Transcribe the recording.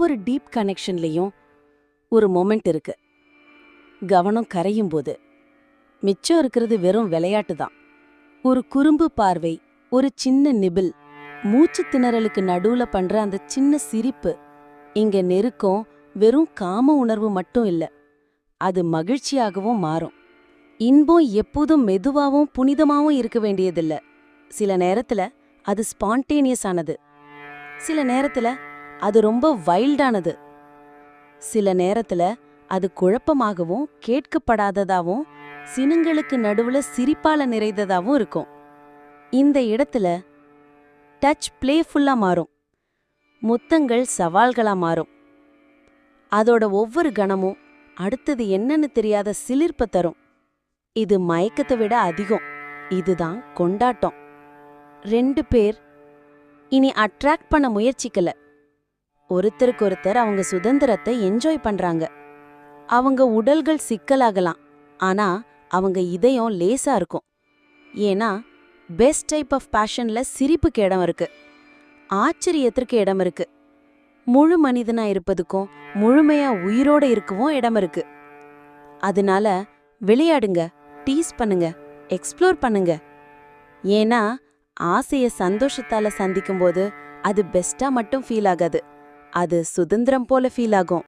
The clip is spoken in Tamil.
ஒவ்வொரு டீப் கனெக்ஷன்லயும் ஒரு மொமெண்ட் இருக்கு. கவனம் கரையும் போது மிச்சம் இருக்கிறது வெறும் விளையாட்டு தான். ஒரு குறும்பு பார்வை, ஒரு சின்ன நிபில், மூச்சு திணறலுக்கு நடுவுல பண்ற அந்த சின்ன சிரிப்பு. இங்க நெருக்கம் வெறும் காம உணர்வு மட்டும் இல்ல, அது மகிழ்ச்சியாகவும் மாறும். இன்பம் எப்போதும் மெதுவாவும் புனிதமாவும் இருக்க வேண்டியதில்ல. சில நேரத்துல அது ஸ்பான்டேனியஸ் ஆனது, சில நேரத்துல அது ரொம்ப வைல்டானது, சில நேரத்துல அது குழப்பமாகவும் கேட்கப்படாததாவும் சினங்களுக்கு நடுவுல சிரிப்பால நிறைந்ததாவும் இருக்கும். இந்த இடத்துல டச் பிளேஃபுல்லா மாறும், முத்தங்கள் சவால்களா மாறும். அதோட ஒவ்வொரு கணமும் அடுத்தது என்னன்னு தெரியாத சிலிர்ப்ப தரும். இது மயக்கத்தை விட அதிகம். இதுதான் கொண்டாட்டம். 2 பேர் இனி அட்ராக்ட் பண்ண முயற்சிக்கல. ஒருத்தருக்கொருத்தர் அவங்க சுதந்திரத்தை என்ஜாய் பண்றாங்க. அவங்க உடல்கள் சிக்கலாகலாம், ஆனா அவங்க இதயம் லேசா இருக்கும். ஏன்னா பெஸ்ட் டைப் ஆஃப் பேஷன்ல சிரிப்புக்கு இடம் இருக்கு, ஆச்சரியத்திற்கு இடம் இருக்கு, முழு மனிதனா இருப்பதுக்கும் முழுமையா உயிரோட இருக்கவும் இடம் இருக்கு. அதனால விளையாடுங்க, டீஸ் பண்ணுங்க, எக்ஸ்ப்ளோர் பண்ணுங்க. ஏன்னா ஆசைய சந்தோஷத்தால சந்திக்கும்போது அது பெஸ்டா மட்டும் ஃபீல் ஆகாது, அது சுதந்திரம் போல ஃபீல் ஆகும்.